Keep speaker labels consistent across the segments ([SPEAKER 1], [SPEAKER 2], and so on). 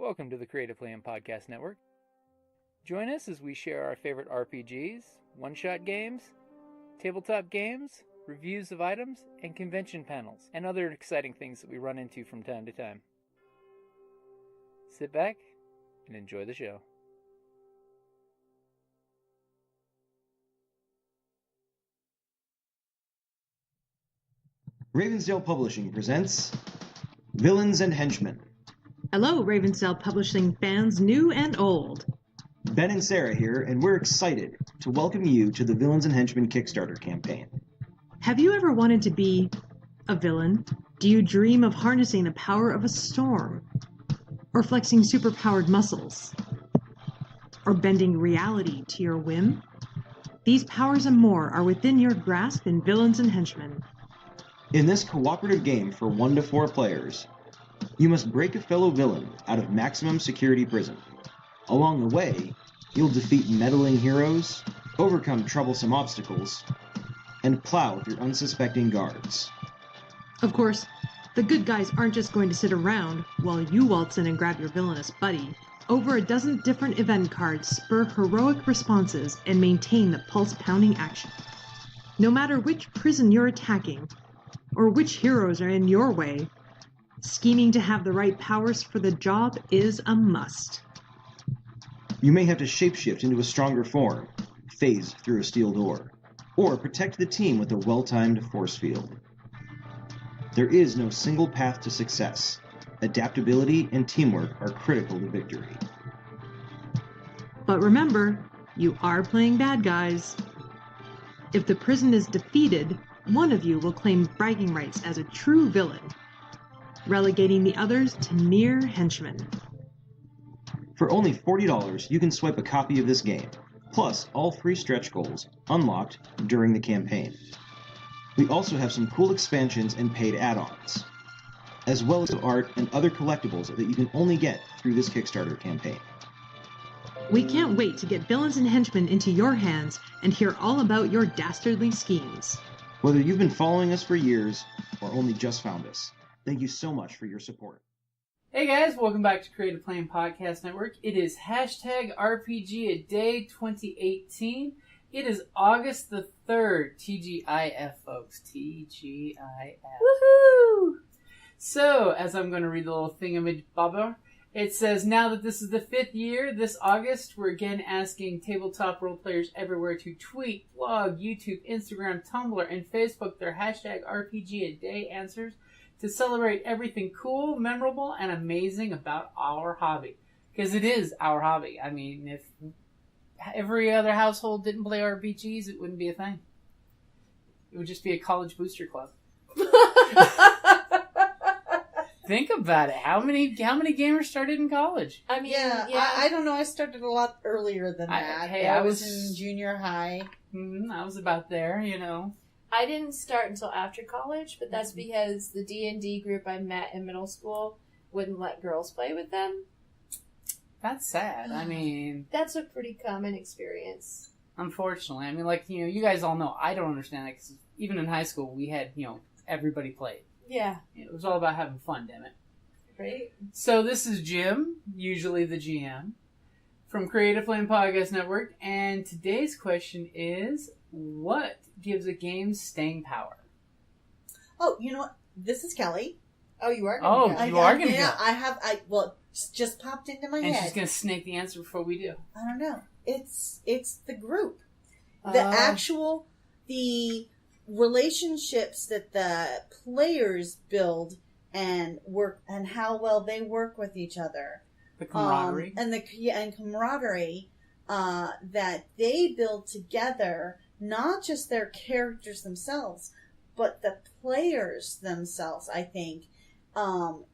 [SPEAKER 1] Welcome to the Creative Plan Podcast Network. Join us as we share our favorite RPGs, one-shot games, tabletop games, reviews of items, and convention panels, and other exciting things that we run into from time to time. Sit back and enjoy the show.
[SPEAKER 2] Ravensdale Publishing presents Villains and Henchmen.
[SPEAKER 3] Hello, Ravensdale Publishing fans new and old.
[SPEAKER 2] Ben and Sarah here, and we're excited to welcome you to the Villains and Henchmen Kickstarter campaign.
[SPEAKER 3] Have you ever wanted to be a villain? Do you dream of harnessing the power of a storm? Or flexing superpowered muscles? Or bending reality to your whim? These powers and more are within your grasp in Villains and Henchmen.
[SPEAKER 2] In this cooperative game for 1 to 4 players, you must break a fellow villain out of maximum security prison. Along the way, you'll defeat meddling heroes, overcome troublesome obstacles, and plow through unsuspecting guards.
[SPEAKER 3] Of course, the good guys aren't just going to sit around while you waltz in and grab your villainous buddy. Over a dozen different event cards spur heroic responses and maintain the pulse-pounding action. No matter which prison you're attacking, or which heroes are in your way, scheming to have the right powers for the job is a must.
[SPEAKER 2] You may have to shapeshift into a stronger form, phase through a steel door, or protect the team with a well-timed force field. There is no single path to success. Adaptability and teamwork are critical to victory.
[SPEAKER 3] But remember, you are playing bad guys. If the prison is defeated, one of you will claim bragging rights as a true villain, relegating the others to mere henchmen.
[SPEAKER 2] For only $40, you can swipe a copy of this game, plus all 3 stretch goals unlocked during the campaign. We also have some cool expansions and paid add-ons, as well as art and other collectibles that you can only get through this Kickstarter campaign.
[SPEAKER 3] We can't wait to get Villains and Henchmen into your hands and hear all about your dastardly schemes.
[SPEAKER 2] Whether you've been following us for years or only just found us, thank you so much for your support.
[SPEAKER 1] Hey guys, welcome back to Creative Plan Podcast Network. It is hashtag RPGaDay 2018. It is August the 3rd, TGIF, folks. TGIF.
[SPEAKER 3] Woohoo!
[SPEAKER 1] So, as I'm going to read the little thingamabobber, it says, now that this is the 5th year, this August, we're again asking tabletop role players everywhere to tweet, blog, YouTube, Instagram, Tumblr, and Facebook their hashtag RPGaDay answers to celebrate everything cool, memorable, and amazing about our hobby. Because it is our hobby. I mean, if every other household didn't play RPGs, it wouldn't be a thing. It would just be a college booster club. Think about it. How many gamers started in college?
[SPEAKER 4] I mean, yeah. I don't know. I started a lot earlier than that. I was in junior high.
[SPEAKER 1] I was about there, you know.
[SPEAKER 4] I didn't start until after college, but that's because the D&D group I met in middle school wouldn't let girls play with them.
[SPEAKER 1] That's sad. I mean,
[SPEAKER 4] that's a pretty common experience.
[SPEAKER 1] Unfortunately. I mean, like, you know, you guys all know, I don't understand that because even in high school, we had, you know, everybody played.
[SPEAKER 4] Yeah.
[SPEAKER 1] It was all about having fun, damn it.
[SPEAKER 4] Right.
[SPEAKER 1] So this is Jim, usually the GM, from Creative Plan Podcast Network, and today's question is, what gives a game staying power?
[SPEAKER 5] Oh, you know what? This is Kellie.
[SPEAKER 4] Oh, you are going to
[SPEAKER 1] go. You are going to
[SPEAKER 5] go.
[SPEAKER 1] Yeah,
[SPEAKER 5] well, just popped into my head.
[SPEAKER 1] And she's going to snake the answer before we do.
[SPEAKER 5] I don't know. It's the group. The relationships that the players build and work, and how well they work with each other.
[SPEAKER 1] The camaraderie.
[SPEAKER 5] And camaraderie that they build together, not just their characters themselves, but the players themselves, I think.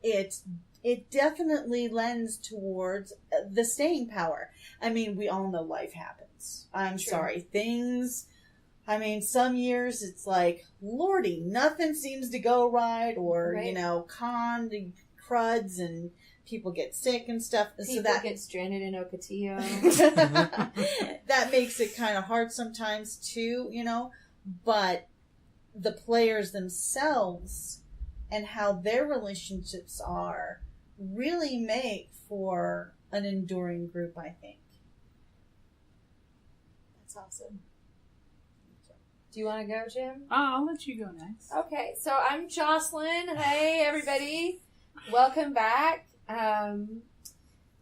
[SPEAKER 5] It definitely lends towards the staying power. I mean, we all know life happens. I'm sorry. Some years it's like, lordy, nothing seems to go right, or, right. Con cruds and people get sick and stuff.
[SPEAKER 4] People get stranded in Ocotillo.
[SPEAKER 5] That makes it kind of hard sometimes too, but the players themselves and how their relationships are really make for an enduring group, I think.
[SPEAKER 4] That's awesome. Do you want to go, Jim?
[SPEAKER 1] I'll let you go next.
[SPEAKER 4] Okay, so I'm Jocelynne. Hey, everybody. Welcome back. I'm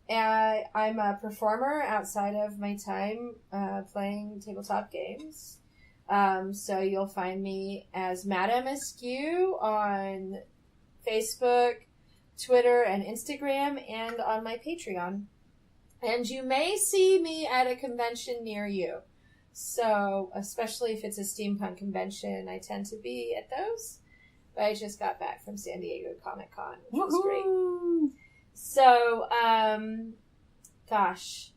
[SPEAKER 4] a performer outside of my time playing tabletop games. So you'll find me as Madame Askew on Facebook, Twitter, and Instagram, and on my Patreon. And you may see me at a convention near you. So, especially if it's a steampunk convention, I tend to be at those. But I just got back from San Diego Comic-Con, which was great. So, gosh,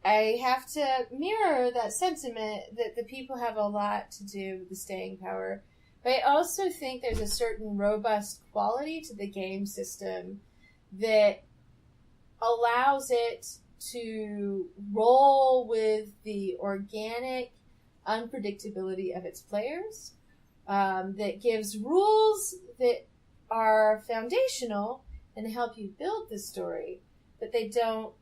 [SPEAKER 4] I have to mirror that sentiment that the people have a lot to do with the staying power. But I also think there's a certain robust quality to the game system that allows it to roll with the organic unpredictability of its players, that gives rules that are foundational and help you build the story, but they don't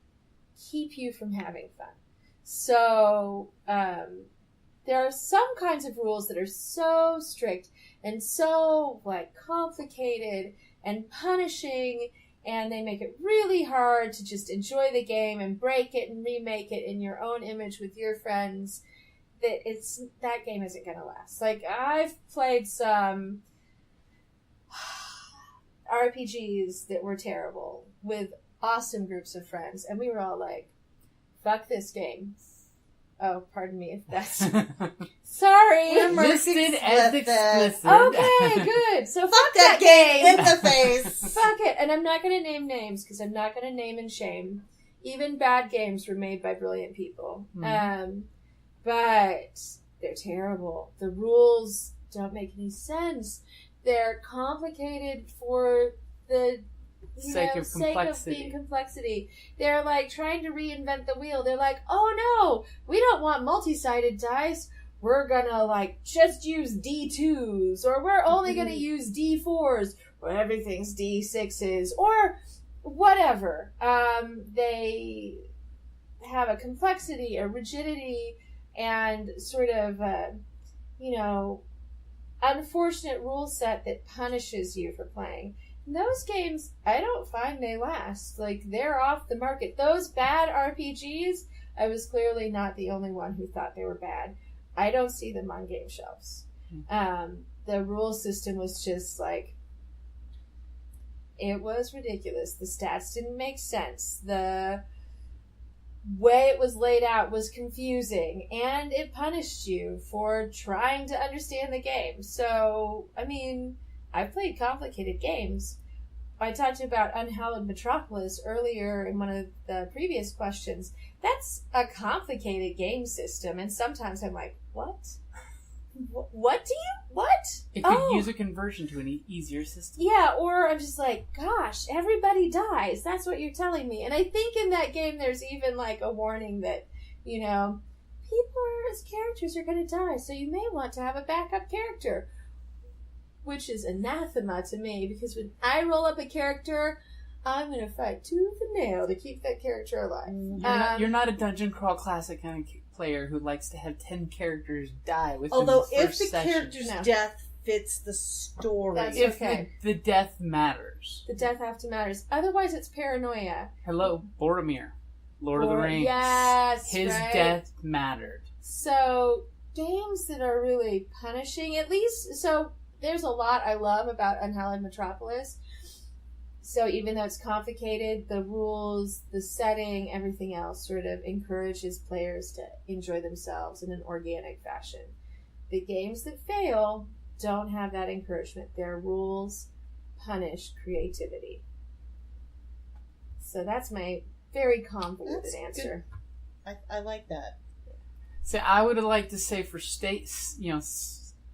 [SPEAKER 4] keep you from having fun. So there are some kinds of rules that are so strict and so complicated and punishing, and they make it really hard to just enjoy the game and break it and remake it in your own image with your friends, that game isn't going to last. I've played some RPGs that were terrible with awesome groups of friends, and we were all like, fuck this game. Oh, pardon me if that's... Sorry.
[SPEAKER 1] Listed as explicit.
[SPEAKER 4] Okay, good. So fuck
[SPEAKER 5] that game in the face.
[SPEAKER 4] Fuck it. And I'm not going to name names because I'm not going to name and shame. Even bad games were made by brilliant people. But they're terrible. The rules don't make any sense. They're complicated for the sake of being complexity. They're trying to reinvent the wheel. They're like, oh no, we don't want multi-sided dice. We're gonna just use D2s, or we're only gonna use D4s, or everything's D6s, or whatever. They have a complexity, a rigidity, and sort of unfortunate rule set that punishes you for playing. Those games, I don't find they last. They're off the market. Those bad RPGs, I was clearly not the only one who thought they were bad. I don't see them on game shelves. The rule system was just it was ridiculous. The stats didn't make sense. The way it was laid out was confusing, and it punished you for trying to understand the game. So, I've played complicated games. I talked about Unhallowed Metropolis earlier in one of the previous questions. That's a complicated game system, and sometimes I'm like, what? What?
[SPEAKER 1] It could use a conversion to an easier system.
[SPEAKER 4] Yeah, or I'm just like, gosh, everybody dies. That's what you're telling me. And I think in that game there's even a warning that, people as characters are going to die, so you may want to have a backup character. Which is anathema to me, because when I roll up a character, I'm going to fight tooth and nail to keep that character alive.
[SPEAKER 1] You're not a Dungeon Crawl Classic kind of player who likes to have 10 characters die within
[SPEAKER 5] Although
[SPEAKER 1] the first
[SPEAKER 5] if the
[SPEAKER 1] session.
[SPEAKER 5] character's death fits the story.
[SPEAKER 4] That's
[SPEAKER 1] if
[SPEAKER 4] okay.
[SPEAKER 1] the death matters.
[SPEAKER 4] The death have to matters. Otherwise, it's paranoia.
[SPEAKER 1] Hello, Boromir. Lord of the Rings.
[SPEAKER 4] Yes,
[SPEAKER 1] His
[SPEAKER 4] right?
[SPEAKER 1] death mattered.
[SPEAKER 4] So, games that are really punishing, at least... So, there's a lot I love about Unhallowed Metropolis. So even though it's complicated, the rules, the setting, everything else sort of encourages players to enjoy themselves in an organic fashion. The games that fail don't have that encouragement. Their rules punish creativity. So that's my very convoluted answer.
[SPEAKER 5] I like that.
[SPEAKER 1] So I would have liked to say for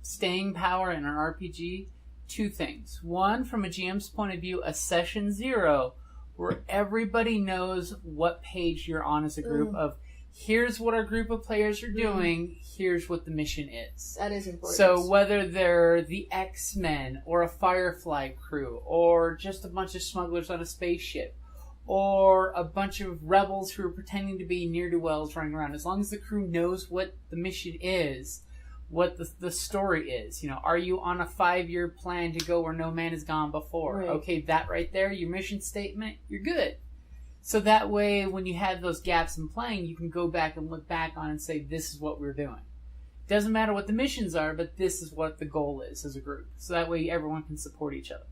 [SPEAKER 1] staying power in an RPG, two things. One, from a GM's point of view, a session 0 where everybody knows what page you're on as a group of here's what our group of players are doing, here's what the mission is.
[SPEAKER 4] That is important.
[SPEAKER 1] So whether they're the X-Men, or a Firefly crew, or just a bunch of smugglers on a spaceship, or a bunch of rebels who are pretending to be ne'er-do-wells running around, as long as the crew knows what the mission is, what the story is. Are you on a 5-year plan to go where no man has gone before?
[SPEAKER 4] Right.
[SPEAKER 1] Okay, that right there, your mission statement, you're good. So that way, when you have those gaps in playing, you can go back and look back on and say, this is what we're doing. Doesn't matter what the missions are, but this is what the goal is as a group. So that way everyone can support each other.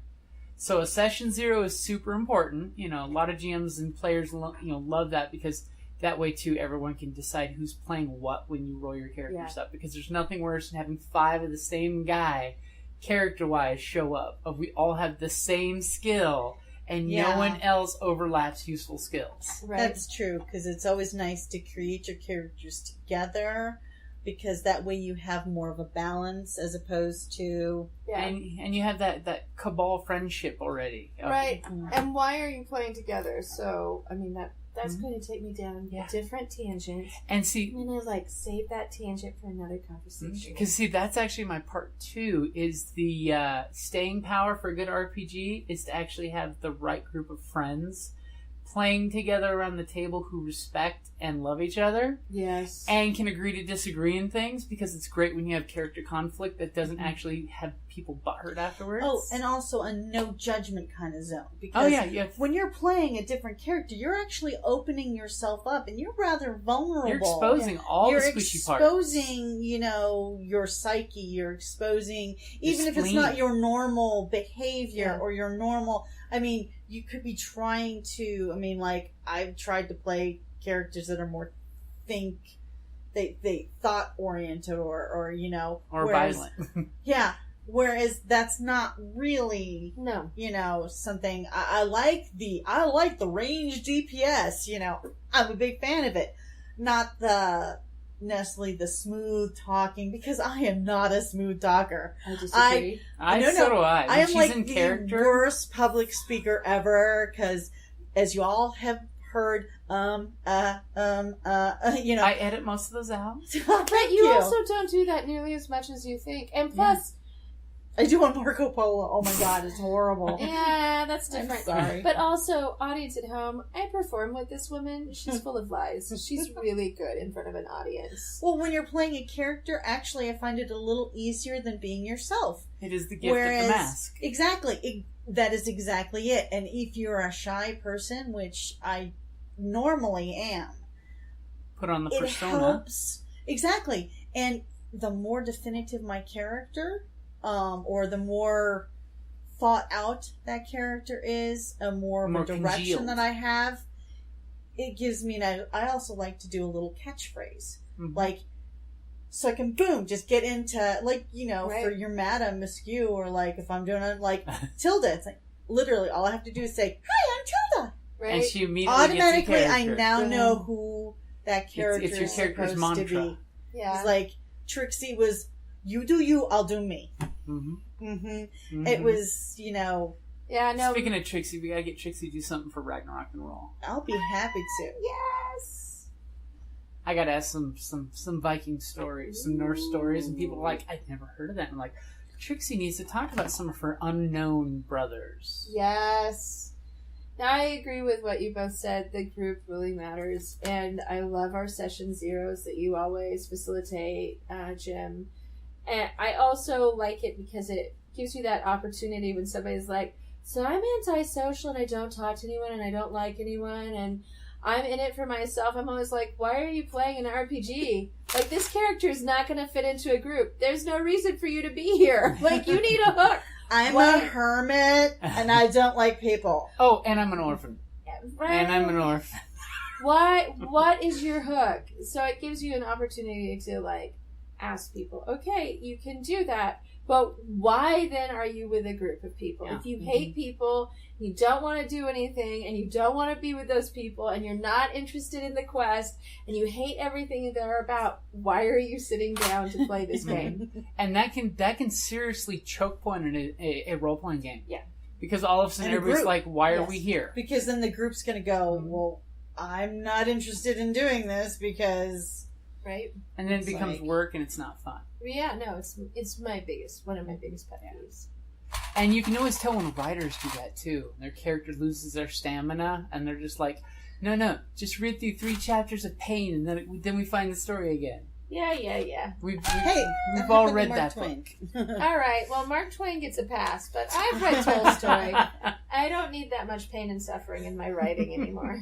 [SPEAKER 1] So a session 0 is super important. A lot of GMs and players love that, because that way too everyone can decide who's playing what when you roll your characters up. Because there's nothing worse than having 5 of the same guy, character-wise, show up. Of we all have the same skill, and no one else overlaps useful skills.
[SPEAKER 4] Right.
[SPEAKER 5] That's true, because it's always nice to create your characters together, because that way you have more of a balance as opposed to...
[SPEAKER 4] Yeah.
[SPEAKER 1] And you have that cabal friendship already.
[SPEAKER 4] Right. And why are you playing together? So, that's going to take me down a different tangent.
[SPEAKER 1] And see...
[SPEAKER 4] I'm going to, save that tangent for another conversation.
[SPEAKER 1] Because, that's actually my part 2, is the staying power for a good RPG is to actually have the right group of friends playing together around the table who respect and love each other.
[SPEAKER 4] Yes.
[SPEAKER 1] And can agree to disagree in things, because it's great when you have character conflict that doesn't actually have people butthurt afterwards.
[SPEAKER 5] Oh, and also a no judgment kind of zone. Because when you're playing a different character, you're actually opening yourself up, and you're rather vulnerable.
[SPEAKER 1] You're exposing all the squishy parts.
[SPEAKER 5] You're exposing, your psyche. You're exposing, even if it's
[SPEAKER 1] spleen.
[SPEAKER 5] not your normal behavior or your normal... you could be trying to... I've tried to play characters that are more they thought oriented or
[SPEAKER 1] violent.
[SPEAKER 5] Yeah. Whereas that's not really something I like the range DPS, I'm a big fan of it. Not necessarily the smooth talking, because I am not a smooth talker.
[SPEAKER 4] I disagree.
[SPEAKER 1] So do I.
[SPEAKER 5] I am like
[SPEAKER 1] in
[SPEAKER 5] the
[SPEAKER 1] character.
[SPEAKER 5] worst public speaker ever, because as you all have heard,
[SPEAKER 1] I edit most of those out.
[SPEAKER 4] But you also don't do that nearly as much as you think. And plus...
[SPEAKER 5] I do on Marco Polo. Oh my god, it's horrible.
[SPEAKER 4] Yeah, that's different.
[SPEAKER 5] I'm sorry.
[SPEAKER 4] But also, audience at home, I perform with this woman. She's full of lies. She's really good in front of an audience.
[SPEAKER 5] Well, when you're playing a character, actually, I find it a little easier than being yourself.
[SPEAKER 1] It is the gift of the mask.
[SPEAKER 5] Exactly. That is exactly it. And if you're a shy person, which I normally am,
[SPEAKER 1] put on the persona.
[SPEAKER 5] It helps. Exactly. And the more definitive my character... or the more thought out that character is, more of a direction
[SPEAKER 1] congealed.
[SPEAKER 5] that I have, it gives me I also like to do a little catchphrase. Mm-hmm. So I can just get into, for your Madame Miscue, or if I'm doing Tilda, it's literally all I have to do is say, "Hi, I'm Tilda."
[SPEAKER 4] Right?
[SPEAKER 1] And she immediately
[SPEAKER 5] automatically
[SPEAKER 1] gets
[SPEAKER 5] I now know who that character
[SPEAKER 1] it's your character's
[SPEAKER 5] supposed
[SPEAKER 1] mantra.
[SPEAKER 5] to be.
[SPEAKER 4] Yeah.
[SPEAKER 5] It's Trixie was, you do you, I'll do me.
[SPEAKER 1] Mm-hmm.
[SPEAKER 5] Mm-hmm.
[SPEAKER 1] Mm-hmm.
[SPEAKER 5] It was,
[SPEAKER 4] Yeah, no.
[SPEAKER 1] Speaking of Trixie, we gotta get Trixie to do something for Ragnarok and Roll.
[SPEAKER 5] I'll be happy to.
[SPEAKER 4] Yes.
[SPEAKER 1] I gotta ask some Viking stories, some Norse stories, and people are like, I've never heard of that. And I'm like, Trixie needs to talk about some of her unknown brothers.
[SPEAKER 4] Yes. Now, I agree with what you both said. The group really matters. And I love our session 0s that you always facilitate, Jim. And I also like it because it gives you that opportunity when somebody's like, so I'm antisocial and I don't talk to anyone and I don't like anyone and I'm in it for myself. I'm always like, why are you playing an RPG? This character is not going to fit into a group. There's no reason for you to be here. You need a hook.
[SPEAKER 5] I'm a hermit and I don't like people.
[SPEAKER 1] Oh, and I'm an orphan.
[SPEAKER 4] Right.
[SPEAKER 1] And I'm an orphan.
[SPEAKER 4] What is your hook? So it gives you an opportunity to ask people, okay, you can do that, but why then are you with a group of people?
[SPEAKER 1] Yeah.
[SPEAKER 4] If you hate people, you don't want to do anything, and you don't want to be with those people, and you're not interested in the quest, and you hate everything they're about, why are you sitting down to play this game?
[SPEAKER 1] And that can seriously choke point in a role-playing game.
[SPEAKER 4] Yeah.
[SPEAKER 1] Because all of a sudden everybody's like, why are we here?
[SPEAKER 5] Because then the group's going to go, well, I'm not interested in doing this because...
[SPEAKER 4] Right?
[SPEAKER 1] And then it becomes work and it's not fun.
[SPEAKER 4] Yeah, no, it's one of my biggest pet peeves.
[SPEAKER 1] And you can always tell when writers do that too. Their character loses their stamina and they're just like, no, just read through 3 chapters of pain and then we find the story again.
[SPEAKER 4] Yeah.
[SPEAKER 1] We've all read that
[SPEAKER 5] Twain.
[SPEAKER 1] book.
[SPEAKER 4] All right, well, Mark Twain gets a pass, but I've read Tolstoy. I don't need that much pain and suffering in my writing anymore.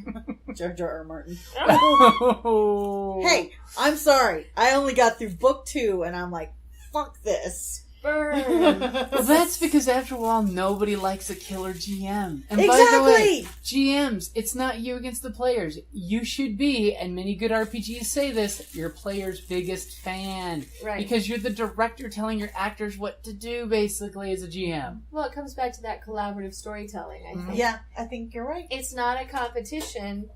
[SPEAKER 5] George R. R. Martin.
[SPEAKER 1] Oh.
[SPEAKER 5] Hey, I'm sorry. I only got through book 2 and I'm like, fuck this.
[SPEAKER 4] Burn.
[SPEAKER 1] Well, that's because after a while, nobody likes a killer GM. And
[SPEAKER 5] Exactly.
[SPEAKER 1] by the way, GMs, it's not you against the players. You should be, and many good RPGs say this, your player's biggest fan.
[SPEAKER 4] Right.
[SPEAKER 1] Because you're the director telling your actors what to do, basically, as a GM.
[SPEAKER 4] Well, it comes back to that collaborative storytelling, I think.
[SPEAKER 5] Yeah, I think you're right.
[SPEAKER 4] It's not a competition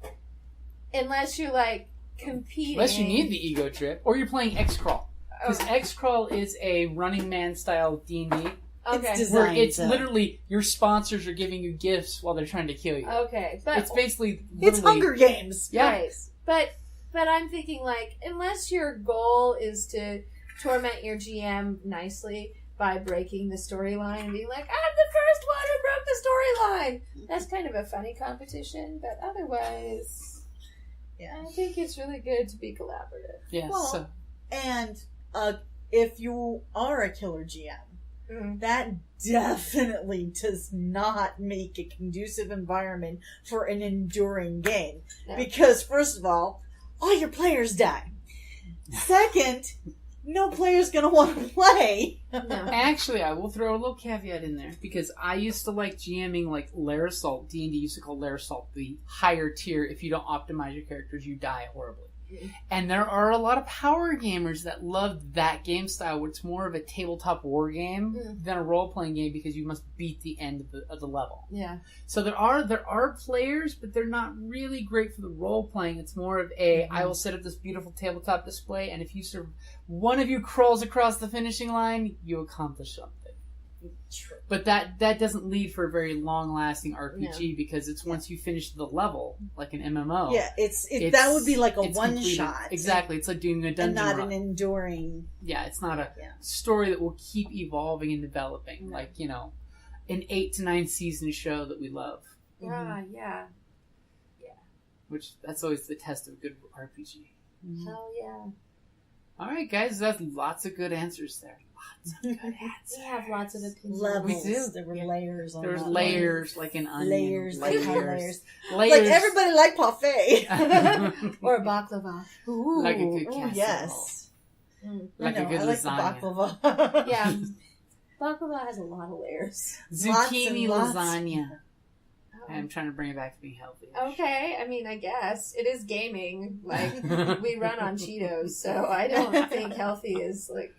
[SPEAKER 4] unless you're, like, competing.
[SPEAKER 1] Unless you need the ego trip, or you're playing X-Crawl. Because X-Crawl is a Running Man style D&D.
[SPEAKER 4] Okay.
[SPEAKER 5] It's
[SPEAKER 1] Where
[SPEAKER 5] designed
[SPEAKER 1] it's
[SPEAKER 5] to...
[SPEAKER 1] literally your sponsors are giving you gifts while they're trying to kill you.
[SPEAKER 4] Okay. But
[SPEAKER 1] It's basically
[SPEAKER 5] It's Hunger Games.
[SPEAKER 1] Yeah.
[SPEAKER 4] Right. But I'm thinking, like, unless your goal is to torment your GM nicely by breaking the storyline and being like, I'm the first one who broke the storyline. That's kind of a funny competition, but otherwise, I think it's really good to be collaborative.
[SPEAKER 1] Yeah.
[SPEAKER 5] Well, and if you are a killer GM, that definitely does not make a conducive environment for an enduring game.
[SPEAKER 4] No.
[SPEAKER 5] Because, first of all your players die. Second, no player's going to want to play.
[SPEAKER 4] No.
[SPEAKER 1] Actually, I will throw a little caveat in there because I used to like GMing like Lair Assault. D&D used to call Lair Assault the higher tier. If you don't optimize your characters, you die horribly. And there are a lot of power gamers that love that game style where it's more of a tabletop war game than a role-playing game because you must beat the end of the level.
[SPEAKER 4] Yeah.
[SPEAKER 1] So there are players, but they're not really great for the role-playing. It's more of a, I will set up this beautiful tabletop display, and if you one of you crawls across the finishing line, you accomplish something.
[SPEAKER 5] True.
[SPEAKER 1] But that doesn't lead for a very long-lasting RPG because it's once you finish the level, like an MMO.
[SPEAKER 5] Yeah, it's that would be like a one-shot.
[SPEAKER 1] Exactly, it's like doing a dungeon
[SPEAKER 5] and not
[SPEAKER 1] run.
[SPEAKER 5] an enduring...
[SPEAKER 1] Yeah, it's not a story that will keep evolving and developing. Like, an 8 to 9 season show that we love.
[SPEAKER 4] Yeah.
[SPEAKER 1] Which, that's always the test of a good RPG.
[SPEAKER 4] Hell yeah.
[SPEAKER 1] Alright, guys, that's lots of good answers there. Lots of good answers.
[SPEAKER 4] We have lots of opinions.
[SPEAKER 5] Levels.
[SPEAKER 1] We do.
[SPEAKER 5] There were layers on
[SPEAKER 1] There's
[SPEAKER 5] that
[SPEAKER 1] layers, like an onion.
[SPEAKER 5] Layers.
[SPEAKER 1] Layers.
[SPEAKER 5] Like everybody liked parfait.
[SPEAKER 4] Or a baklava.
[SPEAKER 5] Ooh.
[SPEAKER 1] Like a good casserole.
[SPEAKER 5] Yes.
[SPEAKER 1] Like a good
[SPEAKER 5] I like
[SPEAKER 1] lasagna.
[SPEAKER 5] the baklava.
[SPEAKER 4] Yeah. Baklava has a lot of layers.
[SPEAKER 1] Zucchini
[SPEAKER 5] Lots.
[SPEAKER 1] lasagna. I'm trying to bring it back to being healthy.
[SPEAKER 4] Okay, I mean, I guess. It is gaming. Like, we run on Cheetos, so I don't think healthy is, like,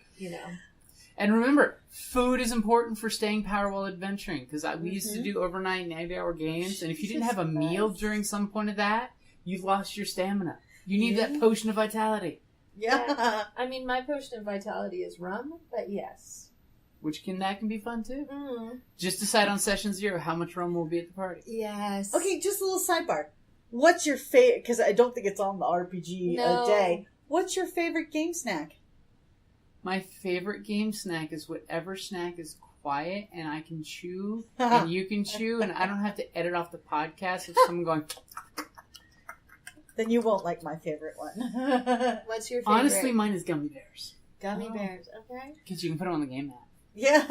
[SPEAKER 1] And remember, food is important for staying power while adventuring. Because we used to do overnight 90-hour games, and if you didn't have a meal during some point of that, you've lost your stamina. You need that potion of vitality.
[SPEAKER 5] Yeah.
[SPEAKER 4] I mean, my potion of vitality is rum, but yes.
[SPEAKER 1] That can be fun too.
[SPEAKER 4] Mm.
[SPEAKER 1] Just decide on session 0 how much rum will be at the party.
[SPEAKER 4] Yes.
[SPEAKER 5] Okay, just a little sidebar. What's your favorite? Because I don't think it's on the RPG day. What's your favorite game snack?
[SPEAKER 1] My favorite game snack is whatever snack is quiet and I can chew and you can chew and I don't have to edit off the podcast of someone going.
[SPEAKER 5] Then you won't like my favorite one.
[SPEAKER 4] What's your favorite?
[SPEAKER 1] Honestly, mine is gummy bears.
[SPEAKER 4] Gummy bears. Okay.
[SPEAKER 1] Because you can put them on the game map.
[SPEAKER 5] Yeah.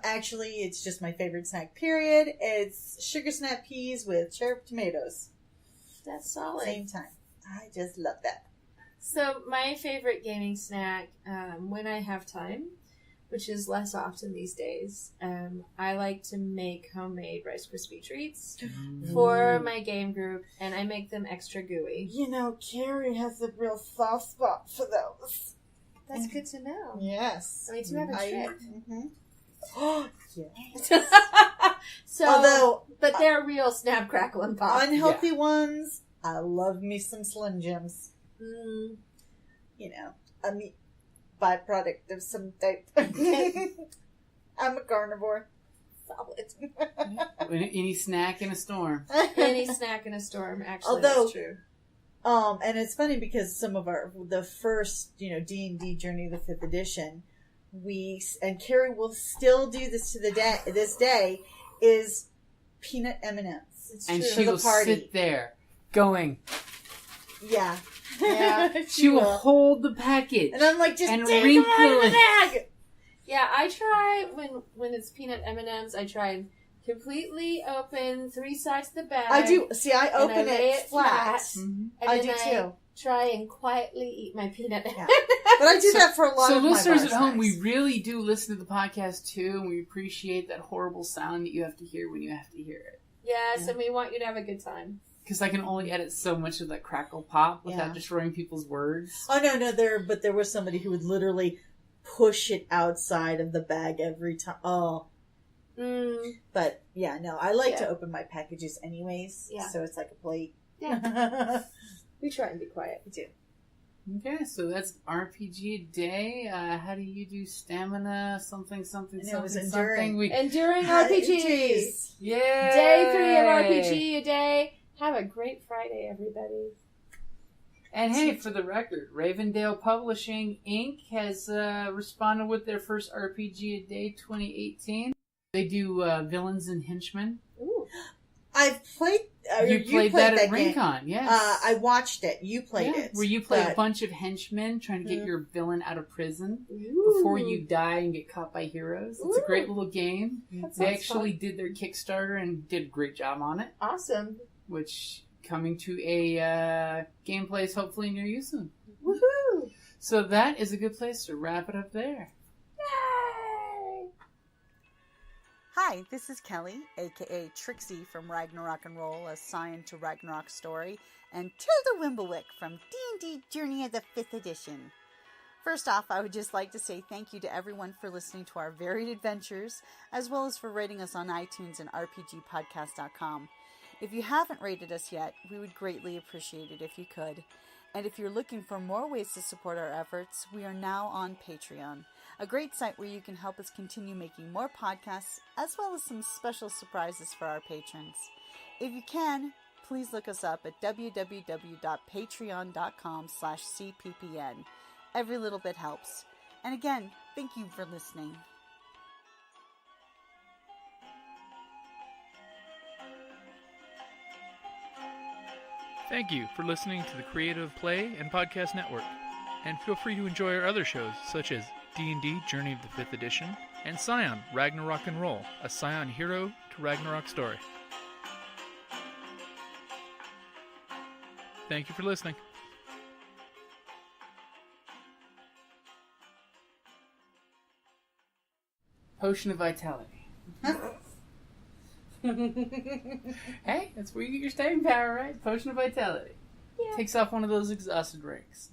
[SPEAKER 5] Actually, it's just my favorite snack, period. It's sugar snap peas with cherry tomatoes.
[SPEAKER 4] That's solid.
[SPEAKER 5] Same time. I just love that.
[SPEAKER 4] So, my favorite gaming snack, when I have time, which is less often these days, I like to make homemade Rice Krispie treats for my game group, and I make them extra gooey.
[SPEAKER 5] Carrie has a real soft spot for those.
[SPEAKER 4] That's good to know.
[SPEAKER 5] Yes.
[SPEAKER 4] I mean, to have a trick.
[SPEAKER 5] Oh, yes.
[SPEAKER 4] So, but they're real snap, crackle, and pop.
[SPEAKER 5] Unhealthy ones, I love me some Slim Jims.
[SPEAKER 4] Mm.
[SPEAKER 5] A meat byproduct of some type. I'm a carnivore. solid.
[SPEAKER 1] Any snack in a storm.
[SPEAKER 4] Any snack in a storm, actually,
[SPEAKER 5] Although,
[SPEAKER 4] that's true.
[SPEAKER 5] And it's funny because some of the first, D&D Journey of the 5th edition, and Carrie will still do this to this day, is peanut M&Ms.
[SPEAKER 1] And she will sit there going,
[SPEAKER 5] yeah.
[SPEAKER 1] She will hold the package.
[SPEAKER 5] And I'm like, just
[SPEAKER 1] and
[SPEAKER 5] take them out of the
[SPEAKER 4] bag.
[SPEAKER 5] bag.
[SPEAKER 4] Yeah, I try when it's peanut M&Ms. I try and completely open 3 sides of the bag.
[SPEAKER 5] I do. See, I open it flat.
[SPEAKER 1] Mm-hmm.
[SPEAKER 4] And
[SPEAKER 5] I
[SPEAKER 4] then
[SPEAKER 5] do too.
[SPEAKER 4] Try and quietly eat my peanut M&Ms.
[SPEAKER 5] Yeah. But I do that for a lot of my
[SPEAKER 1] listeners at home,
[SPEAKER 5] snacks.
[SPEAKER 1] we really do listen to the podcast too, and we appreciate that horrible sound that you have to hear when you have to hear it.
[SPEAKER 4] Yes, and we want you to have a good time.
[SPEAKER 1] Because I can only edit so much of that crackle pop without destroying people's words.
[SPEAKER 5] Oh, no, there was somebody who would literally push it outside of the bag every time. Oh. But, yeah, no, I like to open my packages anyways, so it's like a plate.
[SPEAKER 4] Yeah. We try and be quiet.
[SPEAKER 5] We do.
[SPEAKER 1] Okay, so that's RPGaDay. How do you do stamina? Something.
[SPEAKER 5] Enduring
[SPEAKER 4] RPGs.
[SPEAKER 1] Yay!
[SPEAKER 4] Day 3 of RPGaDay. Have a great Friday, everybody.
[SPEAKER 1] And hey, for the record, Ravendale Publishing Inc. has responded with their first RPGaDay 2018. They do Villains and Henchmen.
[SPEAKER 4] Ooh.
[SPEAKER 5] I've played...
[SPEAKER 1] you played that at Rincon, yes.
[SPEAKER 5] I watched it. You played it.
[SPEAKER 1] Where you play a bunch of henchmen trying to get your villain out of prison before you die and get caught by heroes. It's a great little game. They actually did their Kickstarter and did a great job on it.
[SPEAKER 4] Awesome.
[SPEAKER 1] Which, coming to a game place hopefully near you soon.
[SPEAKER 4] Woohoo!
[SPEAKER 1] So that is a good place to wrap it up there.
[SPEAKER 4] Yay!
[SPEAKER 6] Hi, this is Kellie, aka Trixie from Ragnarok and Roll, a Scion to Ragnarok story, and Tilda Wimblewick from D&D Journey of the 5th edition. First off, I would just like to say thank you to everyone for listening to our varied adventures, as well as for rating us on iTunes and RPGpodcast.com. If you haven't rated us yet, we would greatly appreciate it if you could. And if you're looking for more ways to support our efforts, we are now on Patreon, a great site where you can help us continue making more podcasts, as well as some special surprises for our patrons. If you can, please look us up at www.patreon.com/cppn. Every little bit helps. And again, thank you for listening.
[SPEAKER 7] Thank you for listening to the Creative Play and Podcast Network. And feel free to enjoy our other shows, such as D&D Journey of the 5th Edition and Scion Ragnarok and Roll, a Scion hero to Ragnarok story. Thank you for listening.
[SPEAKER 1] Potion of Vitality. Hey, that's where you get your staying power, right? Potion of Vitality. Yeah. Takes off one of those exhausted ranks.